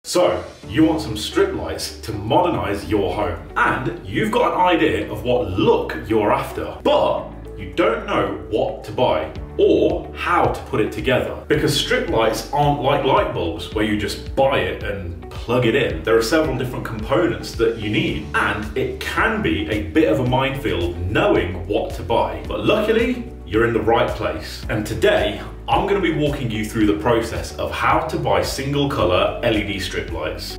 So, you want some strip lights to modernize your home, and you've got an idea of what look you're after, but you don't know what to buy or how to put it together. Because strip lights aren't like light bulbs where you just buy it and plug it in. There are several different components that you need, and it can be a bit of a minefield knowing what to buy. But luckily, you're in the right place. And today, I'm going to be walking you through the process of how to buy single color LED strip lights.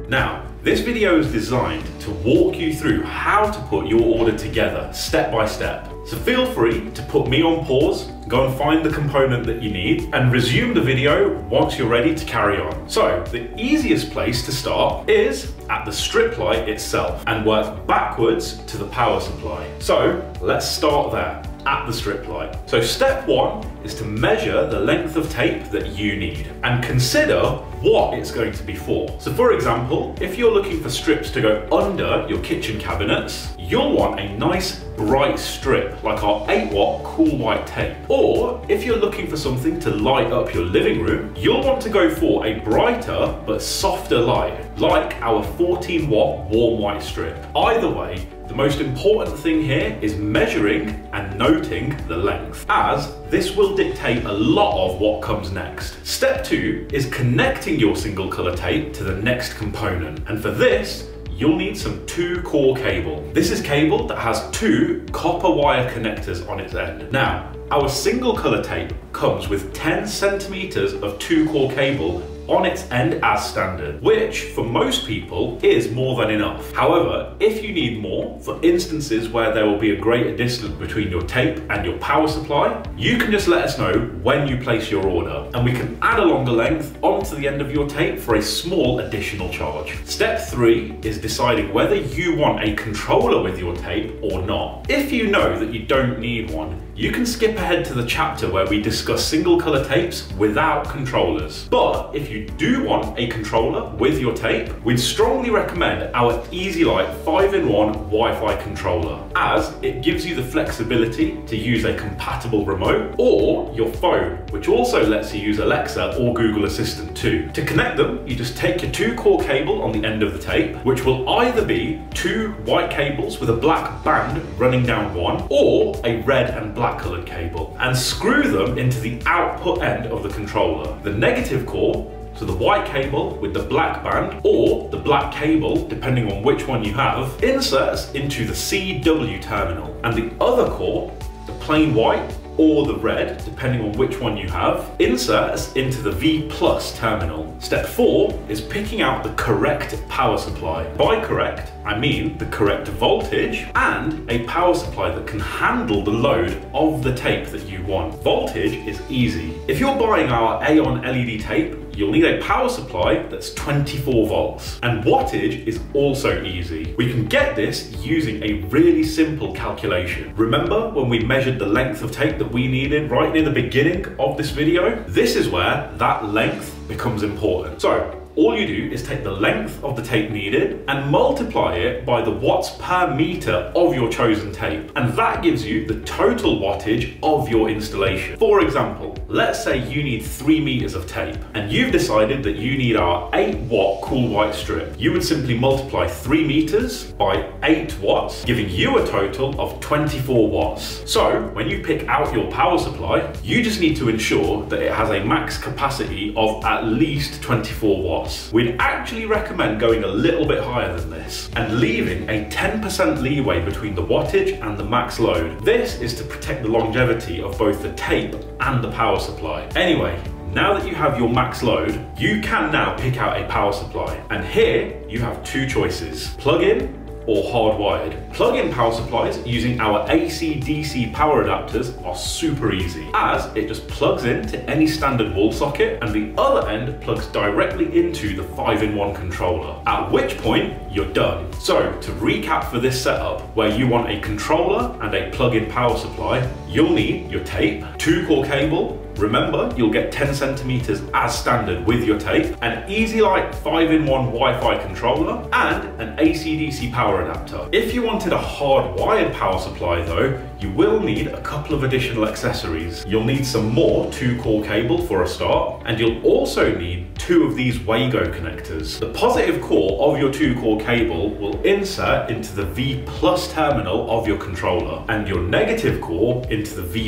Now, this video is designed to walk you through how to put your order together step by step. So feel free to put me on pause, go and find the component that you need, and resume the video once you're ready to carry on. So the easiest place to start is at the strip light itself and work backwards to the power supply. So let's start there, at the strip light. So step one is to measure the length of tape that you need and consider what it's going to be for. So for example, if you're looking for strips to go under your kitchen cabinets, you'll want a nice bright strip like our 8-watt cool white tape. Or if you're looking for something to light up your living room, you'll want to go for a brighter but softer light like our 14-watt warm white strip. Either way, the most important thing here is measuring and noting the length, as this will dictate a lot of what comes next. Step two is connecting your single color tape to the next component, and for this, you'll need some 2-core cable. This is cable that has 2 copper wire connectors on its end. Now, our single color tape comes with 10 centimeters of 2-core cable on its end as standard, which for most people is more than enough. However, if you need more, for instances where there will be a greater distance between your tape and your power supply, you can just let us know when you place your order, and we can add a longer length onto the end of your tape for a small additional charge. Step 3 is deciding whether you want a controller with your tape or not. If you know that you don't need one, you can skip ahead to the chapter where we discuss single color tapes without controllers. But if you do want a controller with your tape, we'd strongly recommend our EasyLight 5-in-1 Wi-Fi controller, as it gives you the flexibility to use a compatible remote or your phone, which also lets you use Alexa or Google Assistant too. To connect them, you just take your 2-core cable on the end of the tape, which will either be 2 white cables with a black band running down one, or a red and black colored cable, and screw them into the output end of the controller. The negative core, so the white cable with the black band, or the black cable, depending on which one you have, inserts into the CW terminal, and the other core, the plain white or the red, depending on which one you have, inserts into the V+ terminal. Step 4 is picking out the correct power supply. By correct, I mean the correct voltage and a power supply that can handle the load of the tape that you want. Voltage is easy. If you're buying our Aeon LED tape, you'll need a power supply that's 24 volts. And wattage is also easy. We can get this using a really simple calculation. Remember when we measured the length of tape that we needed right near the beginning of this video? This is where that length becomes important. So, all you do is take the length of the tape needed and multiply it by the watts per meter of your chosen tape. And that gives you the total wattage of your installation. For example, let's say you need 3 meters of tape and you've decided that you need our 8-watt cool white strip. You would simply multiply 3 meters by 8 watts, giving you a total of 24 watts. So when you pick out your power supply, you just need to ensure that it has a max capacity of at least 24 watts. We'd actually recommend going a little bit higher than this and leaving a 10% leeway between the wattage and the max load. This is to protect the longevity of both the tape and the power supply. Anyway, now that you have your max load, you can now pick out a power supply. And here you have 2 choices: plug-in or hardwired. Plug-in power supplies using our AC/DC power adapters are super easy, as it just plugs into any standard wall socket and the other end plugs directly into the 5-in-1 controller, at which point you're done. So to recap for this setup, where you want a controller and a plug-in power supply, you'll need your tape, 2-core cable, remember you'll get 10 centimeters as standard with your tape, an EasyLight 5-in-1 Wi-Fi controller, and an AC/DC power adapter. If you wanted a hardwired power supply though, you will need a couple of additional accessories. You'll need some more 2-core cable for a start, and you'll also need 2 of these Wago connectors. The positive core of your 2-core cable will insert into the V+ terminal of your controller, and your negative core into the V-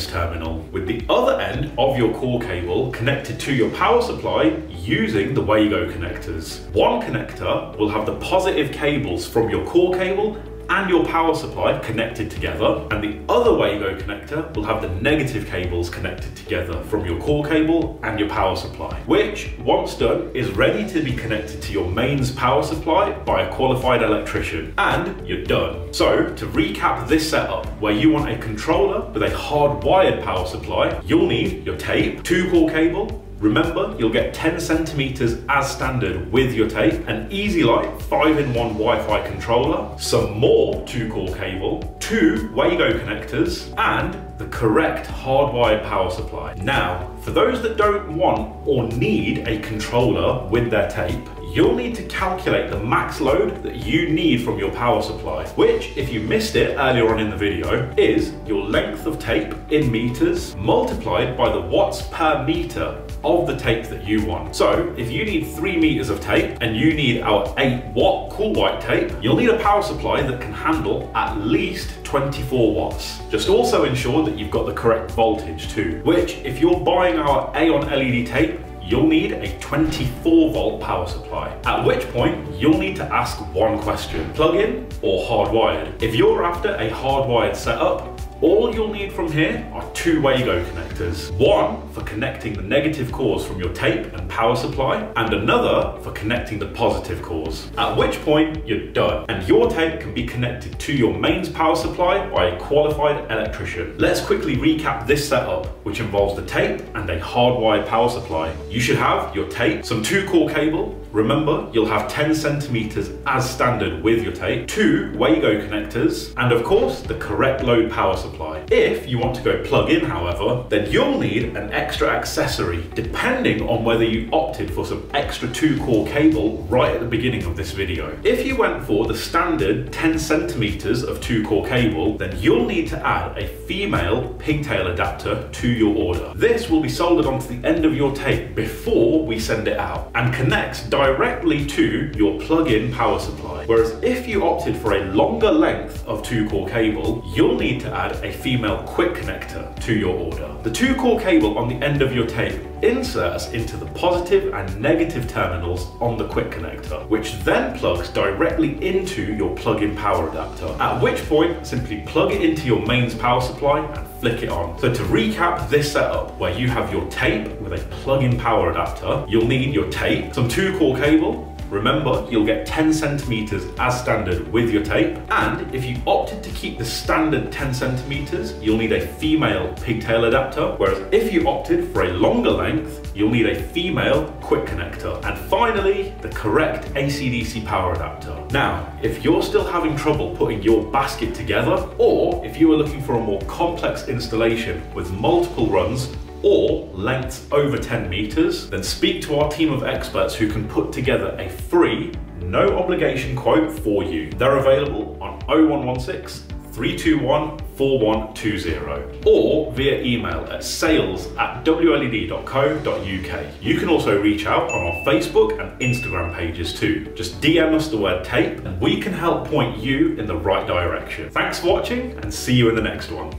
terminal, with the other end of your core cable connected to your power supply using the Wago connectors. One connector will have the positive cables from your core cable and your power supply connected together, and the other Wago connector will have the negative cables connected together from your core cable and your power supply, which, once done, is ready to be connected to your mains power supply by a qualified electrician, and you're done. So, to recap this setup, where you want a controller with a hardwired power supply, you'll need your tape, 2-core cable. Remember, you'll get 10 centimeters as standard with your tape, an EasyLight 5-in-1 Wi-Fi controller, some more 2-core cable, 2 Wago connectors, and the correct hardwired power supply. Now, for those that don't want or need a controller with their tape, you'll need to calculate the max load that you need from your power supply, which, if you missed it earlier on in the video, is your length of tape in meters multiplied by the watts per meter of the tape that you want. So if you need 3 meters of tape and you need our 8-watt cool white tape, you'll need a power supply that can handle at least 24 watts. Just also ensure that you've got the correct voltage too, which, if you're buying our Aeon LED tape, you'll need a 24-volt power supply, at which point you'll need to ask one question: plug-in or hardwired? If you're after a hardwired setup, all you'll need from here are 2 Wago connectors. One for connecting the negative cores from your tape and power supply, and another for connecting the positive cores. At which point you're done, and your tape can be connected to your mains power supply by a qualified electrician. Let's quickly recap this setup, which involves the tape and a hardwired power supply. You should have your tape, some 2-core cable. Remember, you'll have 10 centimeters as standard with your tape, 2 Wago connectors, and of course, the correct load power supply. If you want to go plug-in, however, then you'll need an extra accessory, depending on whether you opted for some extra 2-core cable right at the beginning of this video. If you went for the standard 10 centimeters of 2-core cable, then you'll need to add a female pigtail adapter to your order. This will be soldered onto the end of your tape before we send it out, and connects directly to your plug-in power supply. Whereas if you opted for a longer length of 2-core cable, you'll need to add a female quick connector to your order. The 2-core cable on the end of your tape inserts into the positive and negative terminals on the quick connector, which then plugs directly into your plug-in power adapter, at which point simply plug it into your mains power supply and flick it on. So to recap this setup, where you have your tape with a plug-in power adapter, you'll need your tape, some 2-core cable. Remember, you'll get 10 centimeters as standard with your tape, and if you opted to keep the standard 10 centimeters, you'll need a female pigtail adapter, whereas if you opted for a longer length, you'll need a female quick connector, and finally, the correct AC/DC power adapter. Now, if you're still having trouble putting your basket together, or if you are looking for a more complex installation with multiple runs, or lengths over 10 meters, then speak to our team of experts who can put together a free, no obligation quote for you. They're available on 0116 321 4120 or via email at sales@wled.co.uk. You can also reach out on our Facebook and Instagram pages too. Just DM us the word tape and we can help point you in the right direction. Thanks for watching and see you in the next one.